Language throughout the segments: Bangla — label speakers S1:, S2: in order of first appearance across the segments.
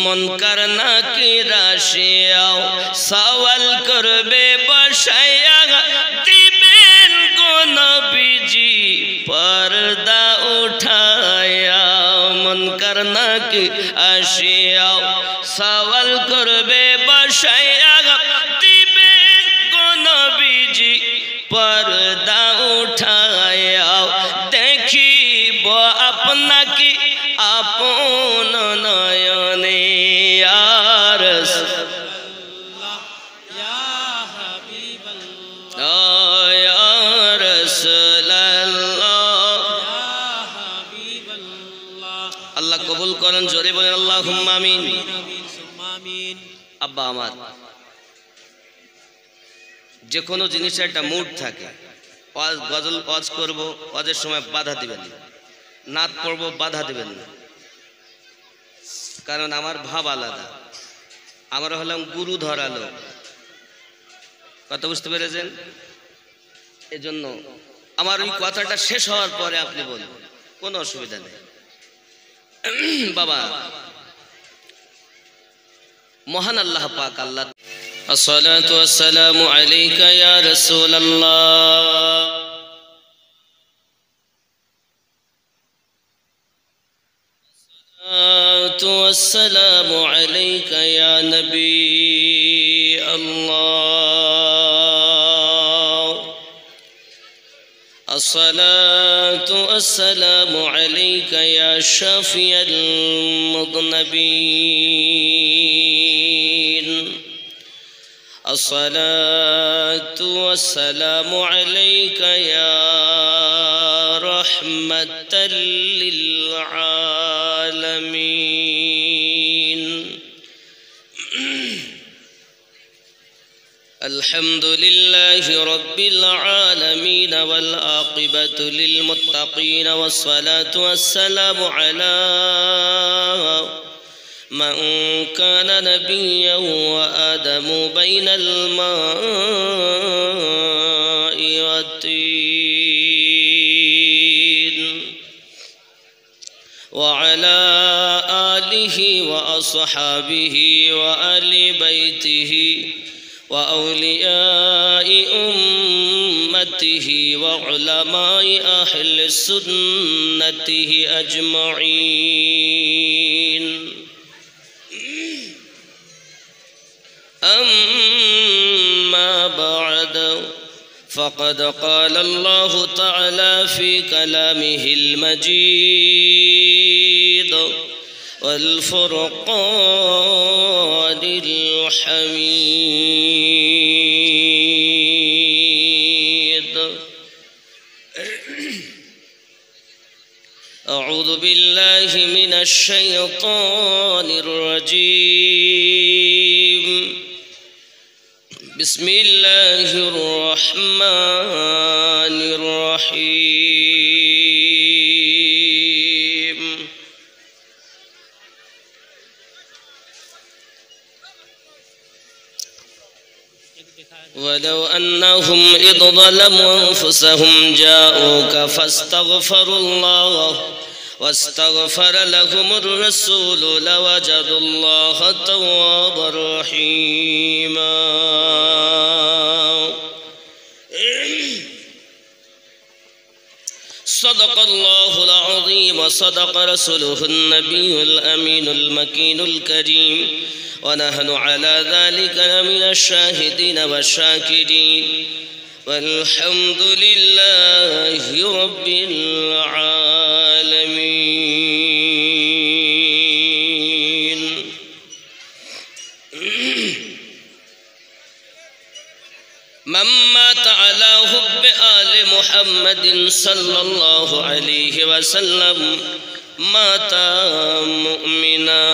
S1: মুনকার নাকিরা শিয়াও সওয়াল করবে বসায়া দিবেন গো নবীজি পর্দা উঠায়া মুনকার নাকির আসিয়াও সওয়াল করবে বসায়া দিবেন গো নবীজি পর্দা উঠায়া দেখিব আপনাকে আপন নয়নে ইয়া রাসূলুল্লাহ ইয়া হাবিবাল্লাহ ইয়া রাসূলুল্লাহ ইয়া হাবিবাল্লাহ আল্লাহ কবুল করেন জোরে বলেন আল্লাহুম্মা আমিন আমিন। আব্বা আমার যে কোনো জিনিসের একটা মুড থাকে, ওয়াজ গজল ওয়াজ করব, ওয়াজের সময় বাধা দিবেন না, নাত পড়ব বাধা দিবেন না, কারণ আমার ভাব আলাদা। আমরা হলাম গুরু ধরালো, কথা বুঝতে পেরেছেন? এজন্য আমার ওই কথাটা শেষ হওয়ার পরে আপনি বলবেন, কোনো অসুবিধা নেই। বাবা, মহান আল্লাহ পাক আল্লাহ আসসালাতু ওয়াসসালামু আলাইকা ইয়া রাসূলুল্লাহ والسلام عليك يا نبي الله الصلاة والسلام عليك يا شافي المذنبين الصلاة والسلام عليك يا رحمة للعالمين الحمد لله رب العالمين والعاقبة للمتقين والصلاة والسلام على من كان نبيا وآدم بين الماء والطين وعلى آله وأصحابه وآل بيته وأولياء أمته وعلماء أهل سنته أجمعين أما بعد فقد قال الله تعالى في كلامه المجيد والفرقان الحميد أعوذ بالله من الشيطان الرجيم بسم الله الرحمن الرحيم ولو أنهم إذ ظلموا أنفسهم جاءوك فاستغفروا الله واستغفر لهم الرسول لوجدوا الله توابا رحيما صدق الله العظيم وصدق رسوله النبي الأمين المكين الكريم ونحن على ذلك من الشاهدين والشاكرين والحمد لله رب العالمين من مات على حب آل محمد صلى الله عليه وسلم مات مؤمنا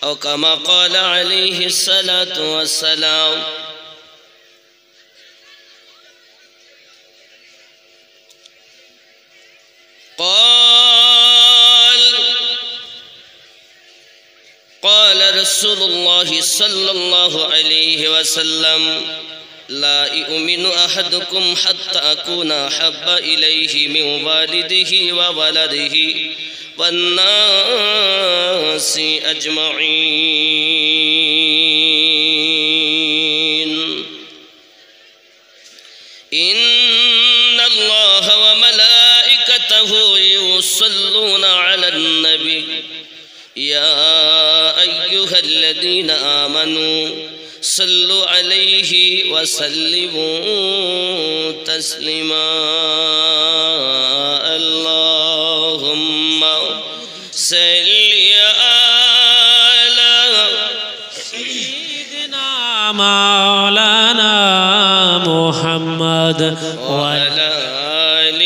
S1: أو كما قال عليه الصلاة والسلام قال رسول الله صلى الله عليه وسلم لا يؤمن أحدكم حتى أكون أحب إليه من والده وولده والناس أجمعين إن الله وملائكته يصلون على النبي يا أيها الذين آمنوا صلوا عليه وسلموا تسليما اللهم صل على
S2: سيدنا مولانا محمد
S1: وعلى آل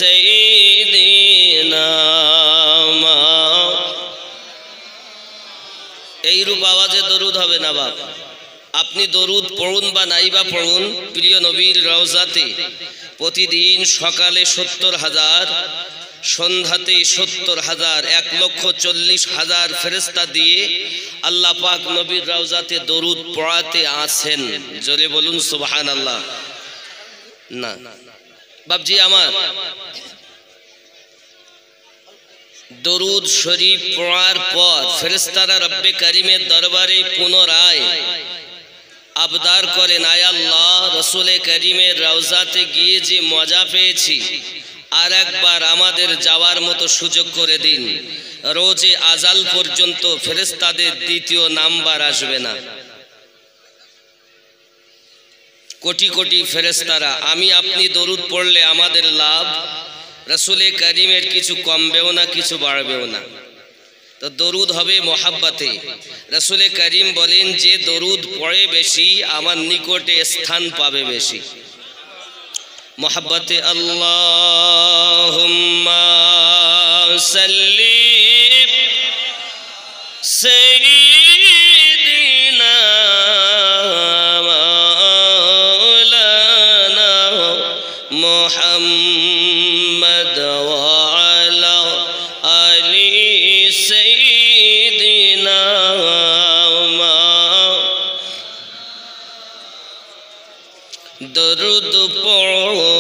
S1: سيدنا এইরূপ আওয়াজে দরুদ হবে না বাপ। আপনি দরুদ পড়ুন বা নাইবা পড়ুন প্রিয় নবীর রওজাতে প্রতিদিন সকালে 70,000, সন্ধ্যাতে 70,000, 1,40,000 ফেরেশতা দিয়ে আল্লাহ পাক নবীর রওজাতে দরুদ পড়াতে আছেন। জোরে বলুন সুবহানাল্লাহ। না বাপজি আমার, দরুদ শরীফ পড়ার পর ফেরেশতারা রব্বে কারিমের দরবারে পুনরায় আবদার করেন, আয় আল্লাহ, রসুলে কারিমের রওজাতে গিয়ে যে মজা পেয়েছি আর একবার আমাদের যাওয়ার মতো সুযোগ করে দিন। রোজে আজাল পর্যন্ত ফেরেশতাদের দ্বিতীয় নাম্বার আসবে না। কোটি কোটি ফেরেশতারা, আমি আপনি দরুদ পড়লে আমাদের লাভ, রসুলে কারিমের কিছু কমবেও না, কিছু বাড়বেও না। তো দরুদ হবে মোহাব্বতে। রসুলে কারিম বলেন, যে দরুদ পড়ে বেশি আমার নিকটে স্থান পাবে বেশি। মোহাব্বতে আল্লাহুম্মা সাল্লি সাইয়্যিদিনা মাওলানা মুহাম্মদ ওয়া আলা আলি সাইয়্যিদিনা দরুদ পড়ো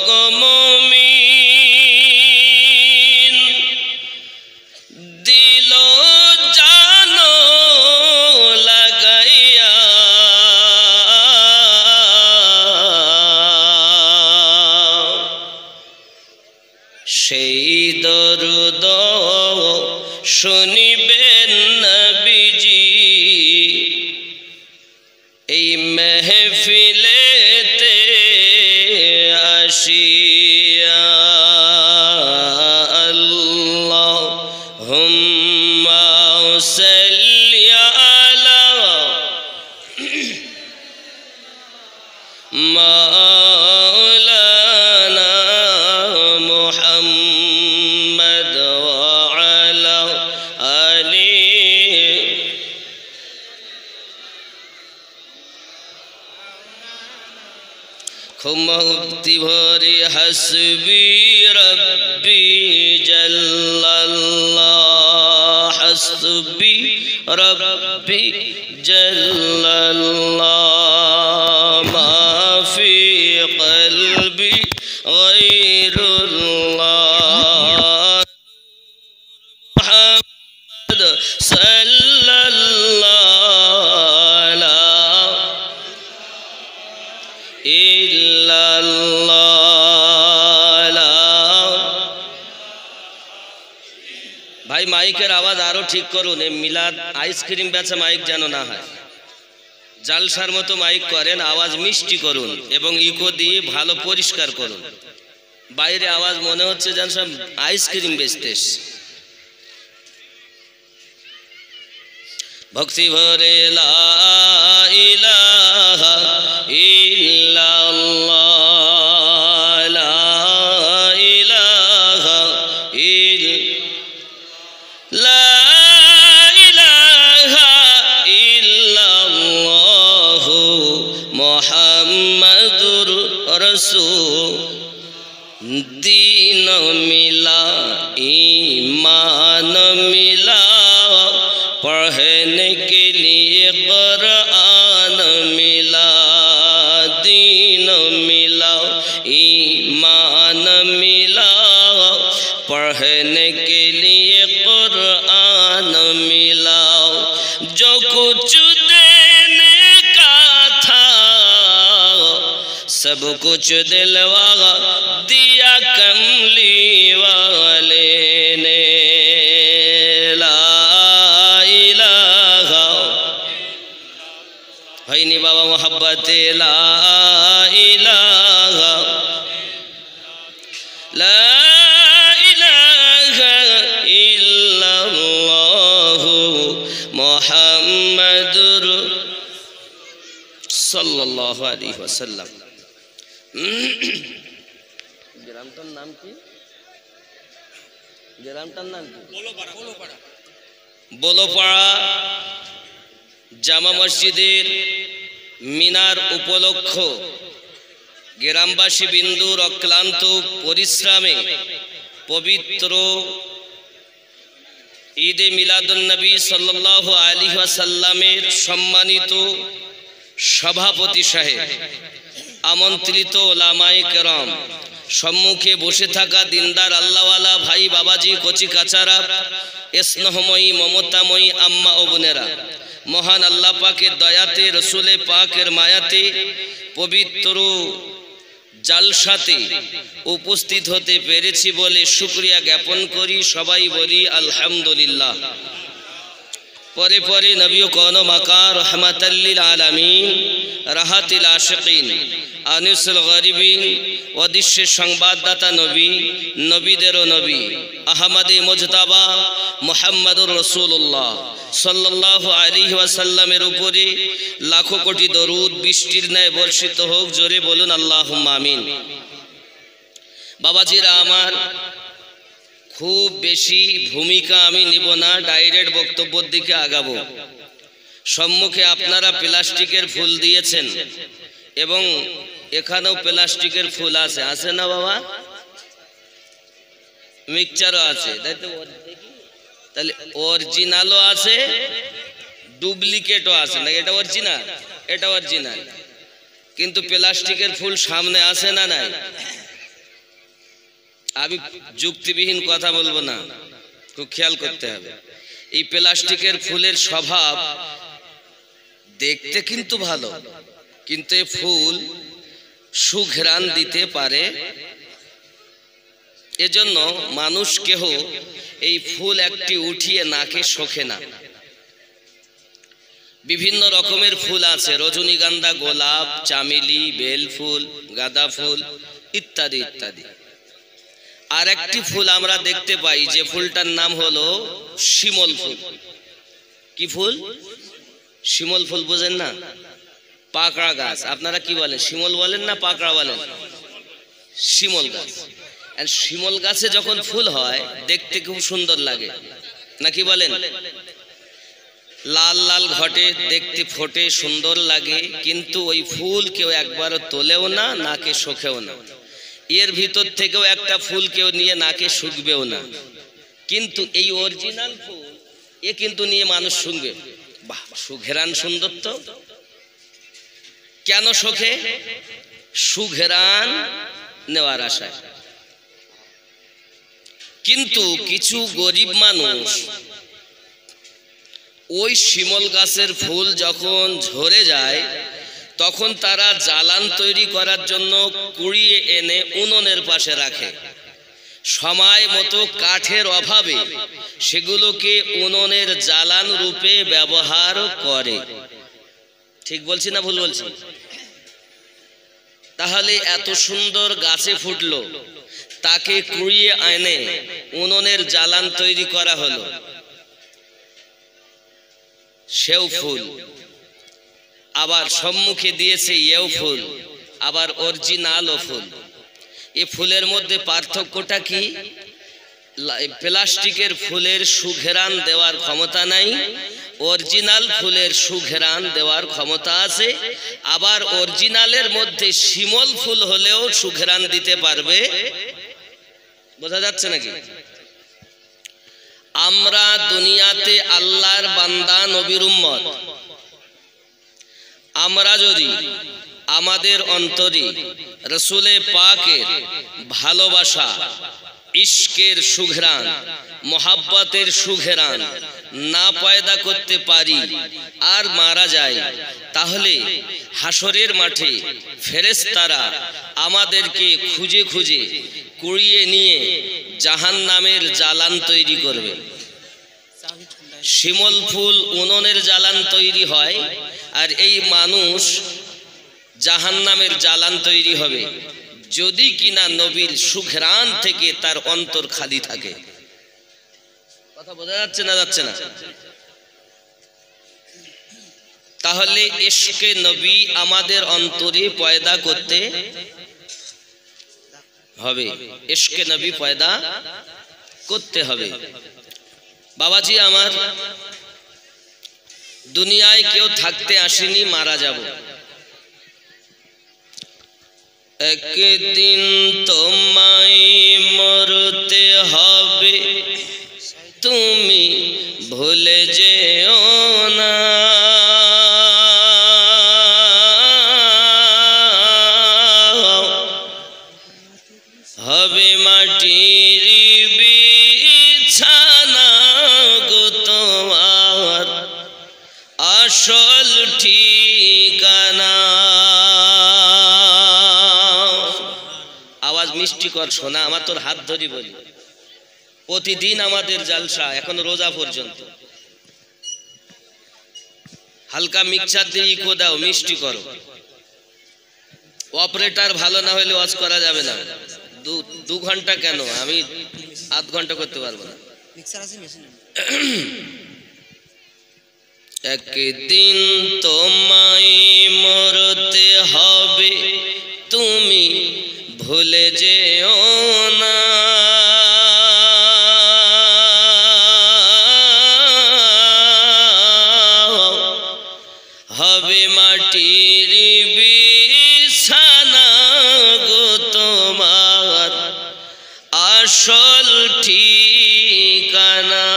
S1: গো মুমিন, দিল জানো লাগাইয়া, সেই দরুদ শুনিবেন নবীজি এই মেহফিলেতে আসিয়া। আল্লাহুম্মা সাল্লি আলা মাওলানা মুহাম্মদ ওয়া আলা আলি। খুমতি ভরে হাসবি রব্বি জাল্লাল্লাহ, হাসবি রব্বি জাল্লাল্লাহ, মা ফি কলবি গায়রুল্লাহ, মুহাম্মদ সাল্লাল্লাহু ভাই মাইকের আওয়াজ আরো ঠিক করুন। মিলাদ আইসক্রিম বেচা মাইক যেন না হয়, জালসার মতো মাইক করেন, আওয়াজ মিষ্টি করুন এবং ইকো দিয়ে ভালো পরিষ্কার করুন। বাইরে আওয়াজ মনে হচ্ছে যেন সব আইসক্রিম বেচতেস। ভক্তি ভরে লা ইলাহা ইল্লাল্লাহ, লা ইলাহা লা ইলাহা ইল্লাল্লাহ মুহাম্মাদুর রাসূল। দিন মিলা ইমান মিলা पढ़ने के लिए कुरान मिला, दीन मिला, ईमान मिला, पढ़ने के लिए कुरान मिला। जो कुछ देने का था सब कुछ दिलवा दिया कमली वाले ने। ला इलाहा हईनी बाबा मोहब्बत ला इलाहा ला इलाहा इल्लल्लाह मुहम्मदुर सल्लल्लाहु अलैहि वसल्लम। গ্রামটার নাম কি? গ্রামটার নাম কি? বলপাড়া জামা মসজিদের মিনার উপলক্ষ গ্রামবাসী বিন্দুর অক্লান্ত পরিশ্রমে পবিত্র ঈদে মিলাদুন নবী সাল্লাল্লাহু আলাইহি ওয়াসাল্লামের সম্মানিত সভাপতি সাহেব, আমন্ত্রিত ওলামায়ে কেরাম, সম্মুখে বসে থাকা দিনদার আল্লাহওয়ালা ভাই বাবাজি, কচি কাচারা, স্নেহময়ী মমতাময়ী আম্মা ও বোনেরা, মহান আল্লাহ পাকের দয়াতে, রসুলে পাকের মায়াতে পবিত্র জালসাতে উপস্থিত হতে পেরেছি বলে শুকরিয়া জ্ঞাপন করি। সবাই বলি আলহামদুলিল্লাহ। পরে পরে নবী কোন মাকা রহমাতাল লিল আলামিন, রাহাতিল আশিকিন, আনিসুল গরিবিন, অদৃশ্যের সংবাদদাতা নবী, নবীদেরও নবী, আহমদে মুজতাবা মুহাম্মদুর রাসূলুল্লাহ সাল্লাল্লাহু আলাইহি ওয়াসাল্লামের উপরে লাখো কোটি দরুদ বৃষ্টির ন্যায় বর্ষিত হোক। জোরে বলুন আল্লাহুম্মা আমিন। বাবাজিরা আমার, খুব বেশি ভূমিকা আমি নিব না, ডাইরেক্ট বক্তব্যের দিকে আগাবো। সম্মুখে আপনারা প্লাস্টিকের ফুল দিয়েছেন এবং এখানেও প্লাস্টিকের ফুল আছে, আছে না বাবা? মিক্সচারও আছে, তাই তো? তাহলে অরিজিনালও আছে, ডুপ্লিকেটও আছে না? এটা অরিজিনাল, এটা অরিজিনাল, কিন্তু প্লাস্টিকের ফুল সামনে আছে না নাই? আমি যুক্তিবিহীন কথা বলবো না, খুব খেয়াল করতে হবে। এই প্লাস্টিকের ফুলের স্বভাব দেখতে কিন্তু ভালো, কিন্তু এই ফুল সুঘ্রাণ দিতে পারে। এজন্য মানুষ কেহ এই ফুল একটি উঠিয়ে নাকে শোখে না। বিভিন্ন রকমের ফুল আছে, রজনীগন্ধা, গোলাপ, চামেলি, বেল ফুল, গাঁদা ফুল ইত্যাদি ইত্যাদি। আর একটি ফুল আমরা দেখতে পাই, যে ফুলটার নাম হলো শিমল ফুল। কি ফুল? শিমল ফুল। বুঝেন না? পাকড়া গাছ। আপনারা কি বলেন, শিমল বলেন না পাকড়া বলেন? শিমল গাছ। আর শিমল গাছে যখন ফুল হয় দেখতে খুব সুন্দর লাগে, নাকি বলেন? লাল লাল ঘটে, দেখতে ফোটে, সুন্দর লাগে, কিন্তু ওই ফুল কেউ একবারও তোলেও না, নাকে শোখেও না। এর ভিতর থেকেও একটা ফুল কেউ নিয়ে নাকে শুকবেও না। কিন্তু এই অরিজিনাল ফুল, এ কিন্তু নিয়ে মানুষ শুনবে, বাহ সুঘেরান সুন্দর তো। কেন শোখে? সুঘেরান নেওয়ার আশায়। কিন্তু কিছু গরিব মানুষ ওই শিমল গাছের ফুল যখন ঝরে যায় তখন তারা জ্বালান তৈরি করার জন্য কুড়িয়ে এনে উনুনের পাশে রাখে। সময় মতো কাঠের অভাবে সেগুলোকে উনুনের জ্বালান রূপে ব্যবহার করে। ঠিক বলছি না ভুল বলছি? তাহলে এত সুন্দর গাছে ফুটলো, তাকে কুড়িয়ে এনে উনুনের জ্বালান তৈরি করা হলো, সেও ফুল। আবার সম্মুখে দিয়েছে এও ফুল, আবার অরিজিনালও ফুল। এই ফুলের মধ্যে পার্থক্যটা কি? প্লাস্টিকের ফুলের সুঘেরান দেওয়ার ক্ষমতা নাই, অরিজিনাল ফুলের সুঘেরান দেওয়ার ক্ষমতা আছে। আবার অরিজিনালের মধ্যে শিমল ফুল হলেও সুঘেরান দিতে পারবে। বোঝা যাচ্ছে নাকি? আমরা দুনিয়াতে আল্লাহর বান্দা নবীর উম্মত, আমরা যদি আমাদের অন্তরে রসুলে পাকের ভালোবাসা, ইশকের সুঘ্রাণ, মোহাব্বতের সুঘ্রাণ না পয়দা করতে পারি আর মারা যায়, তাহলে হাসরের মাঠে ফেরেশতারা আমাদেরকে খুঁজে খুঁজে কুড়িয়ে নিয়ে জাহান্নামের জ্বালান তৈরি করবে। শিমল ফুল উনুনের জ্বালান তৈরি হয়, আর এই মানুষ জাহান্নামের জ্বালান তৈরি হবে যদি কিনা নবীর সুঘ্রাণ থেকে তার অন্তর খালি থাকে। কথা বোঝা যাচ্ছে না? যাচ্ছে না? তাহলে ইশকে নবী আমাদের অন্তরে পয়দা করতে হবে, ইশকে নবী পয়দা করতে হবে। বাবাজি আমার, দুনিয়ায় কেউ থাকতে আসেনি, মারা যাব। একদিন তোমায় মরতে হবে, তুমি ভুলে যেও না। হবে মাটির বিছানা গো তোমার আসল ঠিকানা। আওয়াজ মিষ্টি কর শোনা, আমার তোর হাত ধরি বলি। প্রতিদিন আমাদের জালসা, এখন রোজা পর্যন্ত। হালকা মিক্সচার দিয়ে ইকো দাও, মিষ্টি করো। অপারেটর ভালো না হলে ওয়াজ করা যাবে না। দু ঘন্টা কেন, আমি আধ ঘন্টা করতে পারবো না। একদিন তোমায় মরতে হবে, তুমি ভুলে যেও না। হবে মাটির বিছানা গো তোমার আসল ঠিকানা।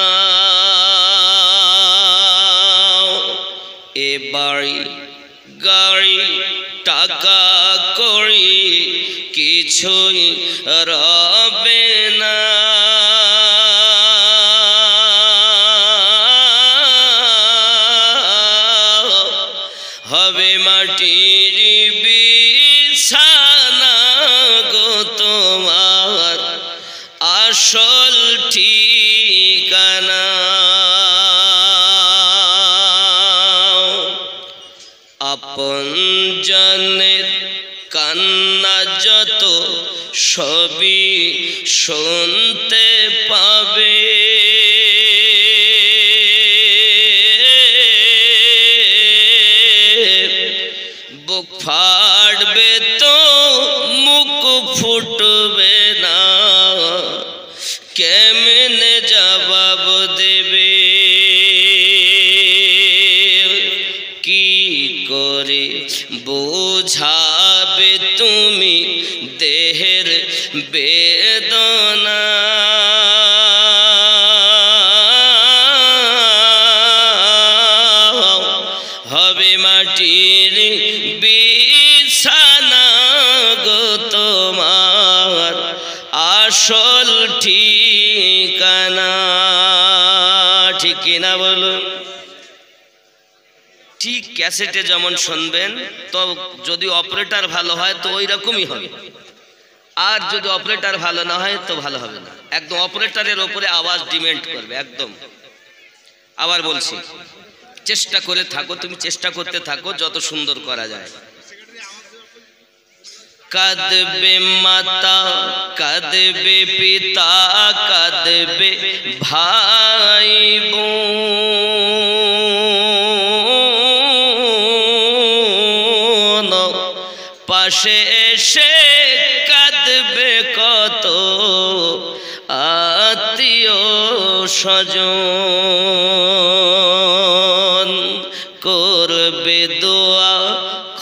S1: এ বাড়ি গাড়ি টাকা করি কিছুই রবে না। হবে মাটির বিছানা গো তোমার আসল ঠিকানা। আপন জনের কান্না যত সবই শুনতে পাবে। বুক ফাটবে তো মুখ ফুটবে না, কেমনে জবাব দেবে? কি করে বোঝাবে তুমি দেহের বেদনা? হবে মাটির বিছানা গো তোমার আসল ঠিকানা। ঠিক কিনা বলো? ঠিক ক্যাসেটে যেমন শুনবেন, তো যদি অপারেটর ভালো হয় তো ওই রকমই হবে, আর যদি অপারেটর ভালো না হয় তো ভালো হবে না। একদম অপারেটরের ওপরে আওয়াজ ডিমেন্ড করবে একদম। আবার বলছি, চেষ্টা করে থাকো, তুমি চেষ্টা করতে থাকো যত সুন্দর করা যায়। কাঁদবে মাতা, কাঁদবে পিতা, কাঁদবে ভাই বোন, পাশে এসে কাঁদবে কত আত্মীয় স্বজন। করবে দোয়া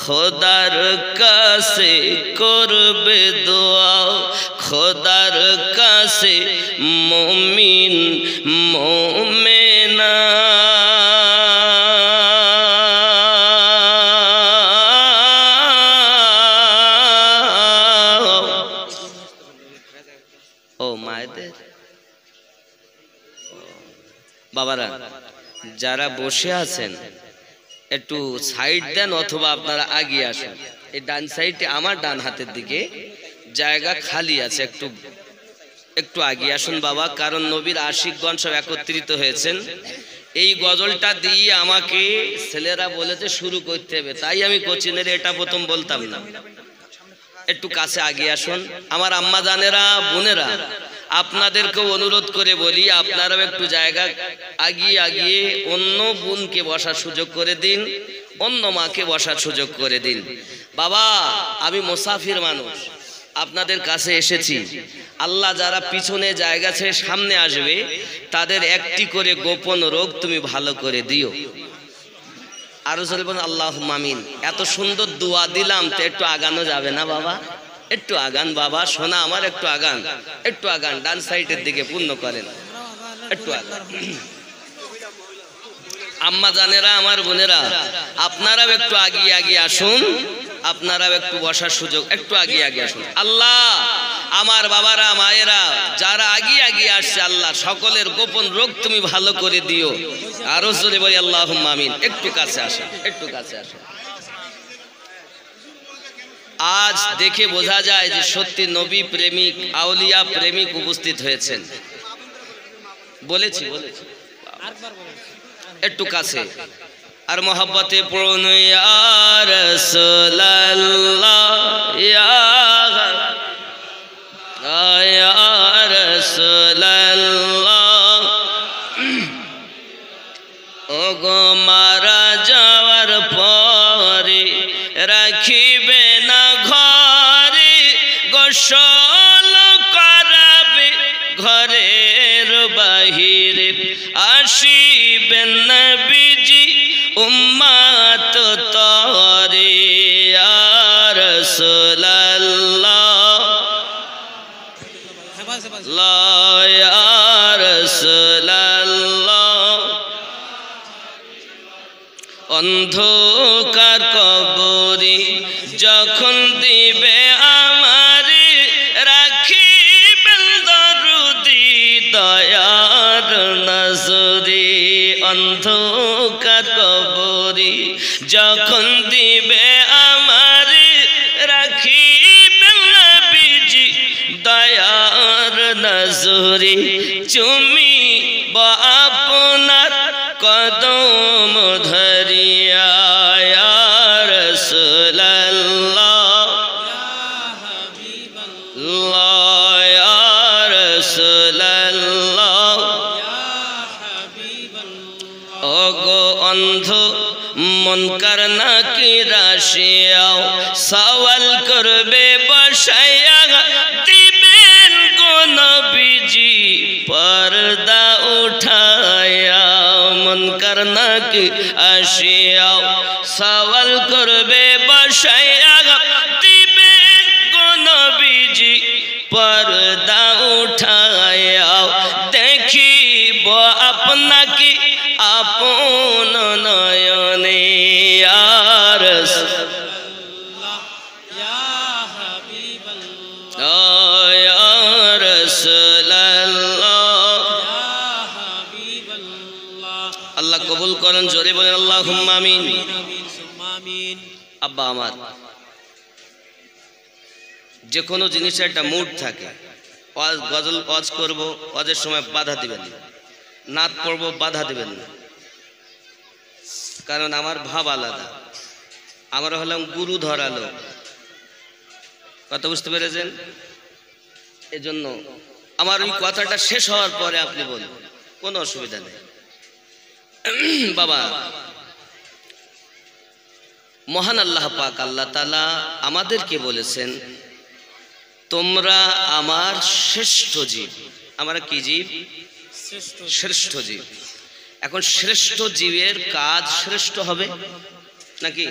S1: খোদার কাছে, করবে দোয়া খোদার কাছে মুমিন মুমিনা। যারা বসে আছেন একটু সাইড দেন অথবা আপনারা আগিয়ে আসুন। এই ডান সাইডে আমার ডান হাতের দিকে জায়গা খালি আছে, একটু একটু আগিয়ে আসুন বাবা, কারণ নবীর আশিকগণ সব একত্রিত হয়েছেন। এই গজলটা দিয়ে আমাকে ছেলেরা বলেছে শুরু করতে হবে, তাই আমি কোচিনের এটা প্রথম বলতাম না। একটু কাছে আগিয়ে আসুন আমার আম্মা জানেরা, বোনেরা, আপনাদেরকেও অনুরোধ করে বলি আপনারাও একটু জায়গা আগিয়ে আগিয়ে অন্য বোনকে বসার সুযোগ করে দিন, অন্য মাকে বসার সুযোগ করে দিন। বাবা আমি মুসাফির মানুষ, আপনাদের কাছে এসেছি। আল্লাহ যারা পিছনে জায়গা ছেড়ে সামনে আসবে তাদের একটি করে গোপন রোগ তুমি ভালো করে দিও। আরো বলবেন আল্লাহুম্মা আমিন। এত সুন্দর দোয়া দিলাম তো একটু আগানো যাবে না বাবা? একটু আগান বাবা, সোনা আমার একটু আগান, একটু আগান, ডান সাইডের দিকে পূর্ণ করেন, একটু আগান। আম্মা জানেরা, আমার বোনেরা, আপনারাও একটু আগিয়ে আগিয়ে আসুন, আপনারাও একটু বসার সুযোগ, একটু আগিয়ে আগিয়ে আসুন। আল্লাহ আমার বাবারা মায়েরা যারা আগিয়ে আগিয়ে আসছে, আল্লাহ সকলের গোপন রোগ তুমি ভালো করে দিও। আরো জোরে বলি আল্লাহুম্মা আমিন। একটু কাছে আসেন, একটু কাছে আসেন। আজ দেখে বোঝা যায় যে সত্যি নবী প্রেমিক, আউলিয়া প্রেমিক উপস্থিত হয়েছেন। বলেছি বলেছি, একটু কাছে আর মহব্বতে পড়ুন ইয়া রাসূলুল্লাহ, ইয়া রাসূলুল্লাহ। ওগো মারা যাওয়ার পরে রাখিবে না ঘরে, গোসল করাবে ঘরের বাহিরে, আসিবেন নবীজি উম্মত তরে। ইয়া রাসূলুল্লাহ, ইয়া রাসূলুল্লাহ। অন্ধকার কবরে যখন দিবে আমারে, রাখিবেন দরুদি দয়ার নজরে। অন্ধকার কবরে যখন দিবে আমারে, রাখিবেন নবীজি দয়ার নজরে। চুমিব আপনার কদম ধরিয়া, ইয়া রাসূলুল্লাহ, ইয়া রাসূলুল্লাহ। ওগো অন্ধ মুনকার নাকির আসিয়াও, সওয়াল করবে বসাইয়া, দিবেন গো নবীজি পর্দা উঠায়া। মুনকার নাকির আসিয়াও, সওয়াল করবে বসাইয়া, দিবেন গো নবীজি পর্দা উঠায়া। দেখিব আপনাকে আপন নয়নে, ইয়া রাসূলুল্লাহ, ইয়া হাবিবাল্লাহ, ইয়া রাসূলুল্লাহ, ইয়া হাবিবাল্লাহ। আল্লাহ কবুল করেন, জোরে বলেন আল্লাহুম্মা আমিন। আব্বা আমার, যে কোনো জিনিসের একটা মুড থাকে। ওয়াজ গজল ওয়াজ করবো, ওয়াজের সময় বাধা দিবেন না, নাত পড়বো বাধা দিবেন না, কারণ আমার ভাব আলাদা। আমরা হলাম গুরু ধরালো, কথা বুঝতে পেরেছেন? এজন্য আমার ওই কথাটা শেষ হওয়ার পরে আপনি বলুন, কোনো অসুবিধা নেই। বাবা, মহান আল্লাহ পাক আল্লাহ তাআলা আমাদেরকে বলেছেন, তোমরা আমার শ্রেষ্ঠ জীব। আমরা কি জীব? শ্রেষ্ঠ জীব। এখন শ্রেষ্ঠ জীবের কাজ শ্রেষ্ঠ হবে নাকি?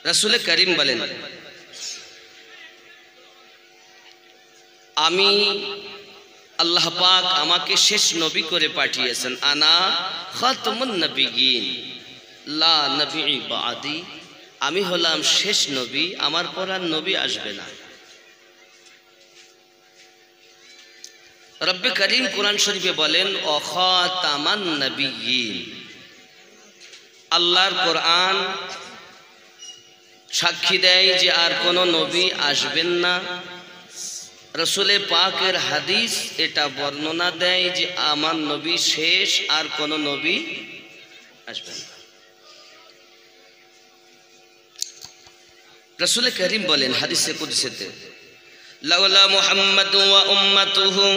S1: রাসূল করিম বলেন, আমি আল্লাহ পাক আমাকে শেষ নবী করে পাঠিয়েছেন। আনা খাতামুন নবিয়্যিন লা নবী বাদি, আমি হলাম শেষ নবী, আমার পর আর নবী আসবে না। রব্বে করিম কোরআন শরীফে বলেন অখাতামান নবিয়্যিন। আল্লাহর কোরআন সাক্ষী দেয় যে আর কোনো নবী আসবেন না। রসুলে পাকের হাদিস এটা বর্ণনা দেয় যে আমার নবী শেষ, আর কোনো নবী আসবেন না। রসুলে করিম বলেন হাদিসে কুদসিতে, লাউলা মুহাম্মাদু ওয়া উম্মাতুহু,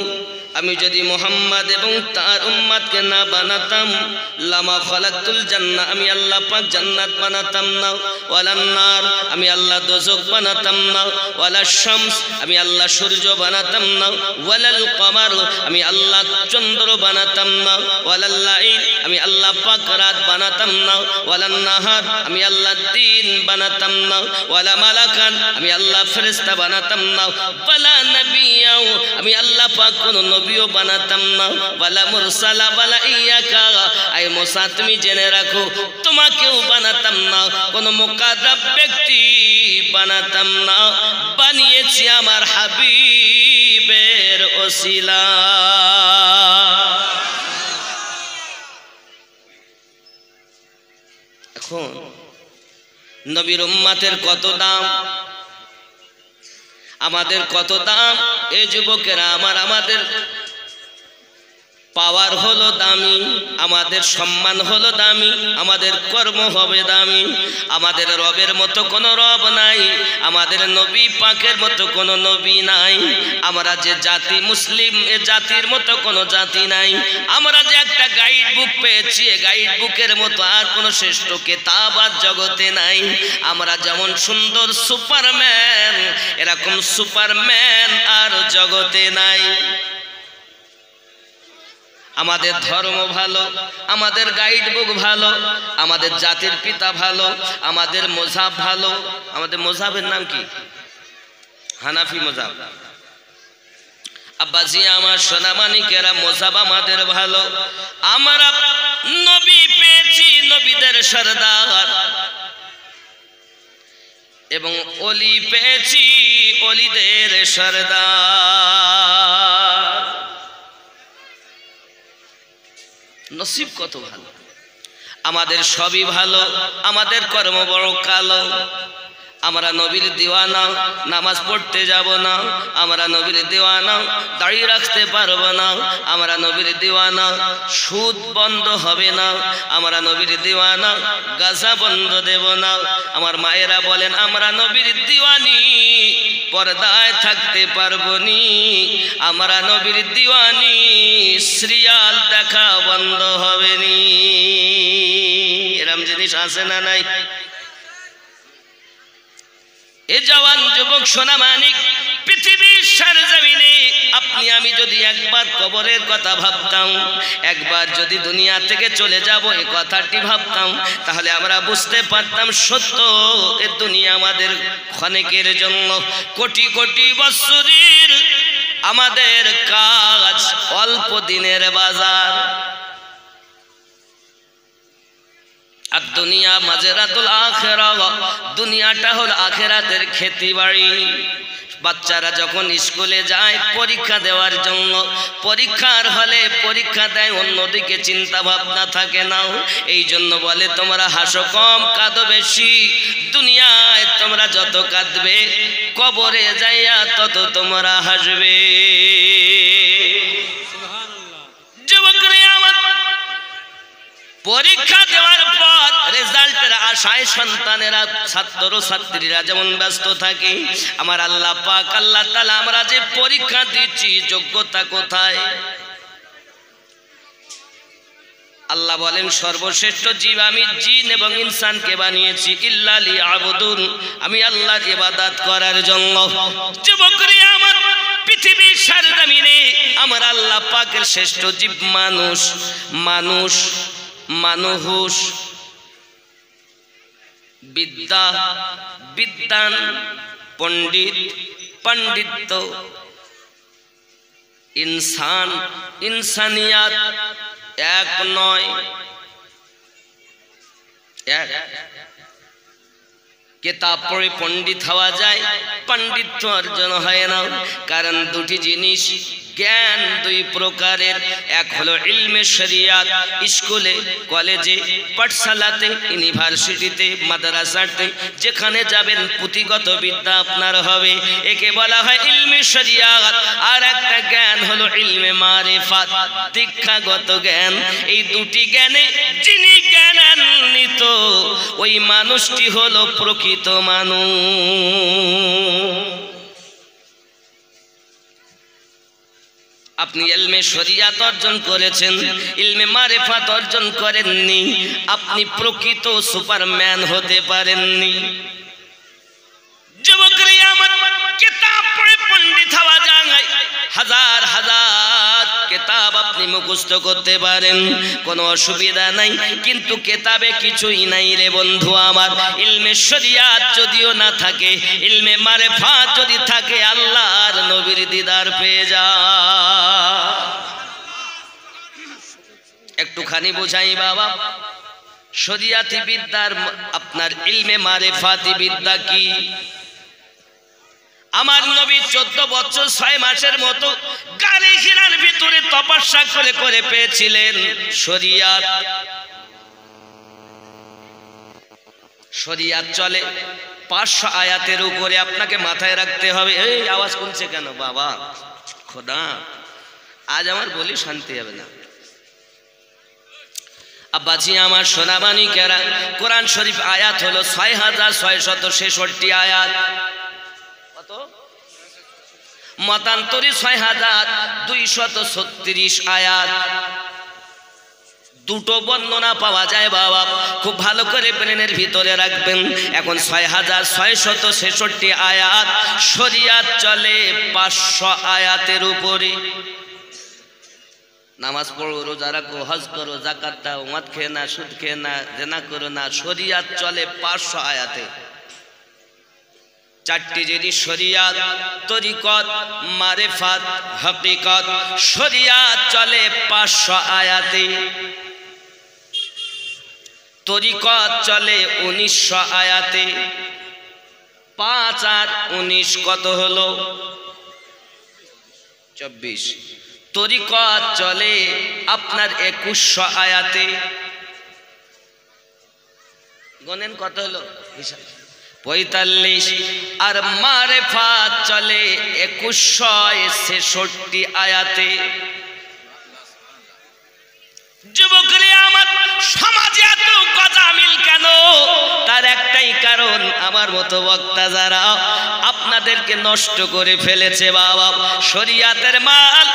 S1: আমি যদি মুহাম্মদ এবং তার উম্মতকে না বানাতাম, লামা খালাকতুল জান্নাহ, আমি আল্লাহ পাক জান্নাত বানাতাম না, ওয়ালান নার, আমি আল্লাহ দোজখ বানাতাম না, ওয়ালা শামস, আমি আল্লাহ সূর্য বানাতাম না, ওয়ালাল কমার, আমি আল্লাহ চন্দ্র বানাতাম না, ওয়ালাল লাইল, আমি আল্লাহ পাক রাত বানাতাম না, ওয়ালান নাহার, আমি আল্লাহ দিন বানাতাম না, ওয়ালা মালাকান, আমি আল্লাহ ফেরেশতা বানাতাম না, ওয়ালা নবিয়্যাও, আমি আল্লাহ পাক কোন নবীও বানাতাম না, ওয়ালা মুরসালা, ওয়ালা ইয়াকা, আই মুসা তুমি জেনে রাখো তোমাকেও বানাতাম না, কোন মুকাররব ব্যক্তি বানাতাম না, বানিয়েছি আমার হাবিবের ওসিলা। এখন নবীর উম্মতের কত দাম, আমাদের কত দাম। এই যুবকেরা আমাদের পাওয়ার হলো দামি, আমাদের সম্মান হলো দামি, আমাদের কর্ম হবে দামি। আমাদের রবের মতো কোনো রব নাই, আমাদের নবী পাকের মতো কোনো নবী নাই। আমরা যে জাতি মুসলিম, এ জাতির মতো কোনো জাতি নাই। আমরা যে একটা গাইড বুক পেয়েছি, এ গাইড বুকের মতো আর কোনো শ্রেষ্ঠ কিতাব আর জগতে নাই। আমরা যেমন সুন্দর সুপারম্যান, এরকম সুপারম্যান আর জগতে নাই। আমাদের ধর্ম ভালো, আমাদের গাইড বুক ভালো, আমাদের জাতির পিতা ভালো, আমাদের মযহাব ভালো। আমাদের মযহাবের নাম কি? হানাফি মযহাব। আব্বাজি আমার সোনামানিকেরা, মযহাব আমাদের ভালো। আমরা নবী পেয়েছি, নবীদের সরদার, এবং ওলি পেয়েছি, ওলিদের সরদার। নসিব কত ভালো। আমাদের সবই ভালো, আমাদের কর্ম বড় কালো। আমরা নবীর দিওয়ানা, নামাজ পড়তে যাব না। আমরা নবীর দিওয়ানা, দাড়ি রাখতে পারবো না। আমরা নবীর দিওয়ানা, সুদ বন্ধ হবে না। আমরা নবীর দিওয়ানা, গাঁজা বন্ধ দেব না। আমার মায়েরা বলেন আমরা নবীর দিওয়ানি, পর্দায় থাকতে পারবো নি। আমরা নবীর দিওয়ানি, সিরিয়াল দেখা বন্ধ হবে নি। এরম জিনিস আছে না নাই? এ জওয়ান যুবক সোনামানিক, পৃথিবীর সরজমিনে আপনি আমি যদি একবার কবরের কথা ভাবতাম, একবার যদি দুনিয়া থেকে চলে যাব এই কথাটি ভাবতাম, তাহলে আমরা বুঝতে পারতাম সত্য এ দুনিয়া আমাদের ক্ষণিকের জন্য, কোটি কোটি বছরের আমাদের কাজ, অল্প দিনের বাজার। আর দুনিয়া মাজরাতুল আখিরাহ, দুনিয়াটা হলো আখিরাতের খেতি বাড়ি। বাচ্চারা যখন স্কুলে যায় পরীক্ষা দেওয়ার জন্য, পরীক্ষার হলে পরীক্ষা দেয়, অন্যদিকে চিন্তা ভাবনা থাকে না। এই জন্য বলে তোমরা হাসো কম, কাঁদো বেশি। দুনিয়ায় তোমরা যত কাঁদবে, কবরে যাইয়া তত তোমরা হাসবে। পরীক্ষা দেওয়ার পর রেজাল্টের আশায় সন্তানেরা, ছাত্র ছাত্রীরা যেমন ব্যস্ত থাকে, আমার আল্লাহ পাক আল্লাহ তাআলা আমরা যে পরীক্ষা দিচ্ছি যোগ্যতা কোথায়? আল্লাহ বলেন সর্বশ্রেষ্ঠ জীব আমি জিন এবং ইনসানকে বানিয়েছি ইল্লা লিয়াবুদুন, আমি আল্লাহর ইবাদত করার জন্য। যুবকরা আমার, পৃথিবীর সরজমিনে আমার আল্লাহ পাকের শ্রেষ্ঠ জীব মানুষ। মানুষ মানুষ, বিদ্যা বিদ্যান, পণ্ডিত পাণ্ডিত্য, ইনসান ইনসানিয়াত এক নয়, এক। কিতাব পড়ে পণ্ডিত হওয়া যায়, পাণ্ডিত্য অর্জন হয় না। কারণ দুটি জিনিস, জ্ঞান দুই প্রকারের। এক হলো ইলমে শরিয়াত, স্কুলে কলেজে পাঠশালাতে ইউনিভার্সিটিতে মাদ্রাসাতে যেখানে যাবেন পুঁথিগত বিদ্যা আপনার হবে, একে বলা হয় ইলমে শরিয়াত। আর একটা জ্ঞান হলো ইলমে মারিফাত, দীক্ষাগত জ্ঞান। এই দুটি জ্ঞানে যিনি জ্ঞানান্বিত ওই মানুষটি হলো প্রকৃত মানুষ। আপনি ইলমে শরিয়াত অর্জন করেছেন, ইলমে মারিফাত অর্জন করেননি, আপনি প্রকৃত সুপারম্যান হতে পারেননি। যুবকরা আমার কিতাব পড়ে পণ্ডিত হওয়া যায়, হাজার হাজার কিতাব আপনি মুখস্থ করতে পারেন, কোনো অসুবিধা নাই। কিন্তু কিতাবে কিছুই নাই রে বন্ধু আমার। ইলমে শরিয়াত যদিও না থাকে, ইলমে মারিফাত যদি থাকে, আল্লাহর নবীর দিদার পেয়ে যা। একটুখানি বুঝাই বাবা, শরিয়াতি বিদ্যার আপনার ইলমে মারিফাতি বিদ্যা কি? আমার নবী 14 বছর 6 মাসের মতো গাড়ি হিরার ভিতরে তপস্যা করে করে পেয়েছিলেন শরিয়াত। শরিয়াত চলে 500 আয়াতের উপরে। আপনাকে মাথায় রাখতে হবে। এই আওয়াজ শুনছে কেন বাবা? খোদা, আজ আমার বলি শান্তি হবে না। আব্বাজি আমার সোনাবানি কেরা, কোরআন শরীফ আয়াত হলো 6666 আয়াত। কত? মতান্তরে 6236 আয়াত। দুটো বর্ণনা পাওয়া যায় বাবা, খুব ভালো করে ব্রেনের ভিতরে রাখবেন। এখন 6666 আয়াত, শরিয়াত চলে 500 আয়াতের উপরে। নামাজ পড়ো, রোজা রাখো, হজ করো, যাকাত দাও, মদ খেয়ে না, সুদ খেয়ে না, জেনা করো না, শরিয়াত চলে 500 আয়াতে। চারটি জিনিস শরিয়াত, তরিকত, মারিফাত, হাকিকত। শরিয়াত চলে 500 আয়াতে। তরিকত চলে 1900 আয়াতে। 5 আর 19 কত হলো? 24। তরিকত চলে আপনার 2100 আয়াতে। গণেন কত হলো? 45। আর মারিফাত চলে 2166 আয়াতে। যুবকরা আমার, সমাজে এত গজামিল কেন? তার একটাই কারণ, আমার মতো বক্তা যারা আপনাদেরকে নষ্ট করে ফেলেছে বাবা। শরিয়াতের মাল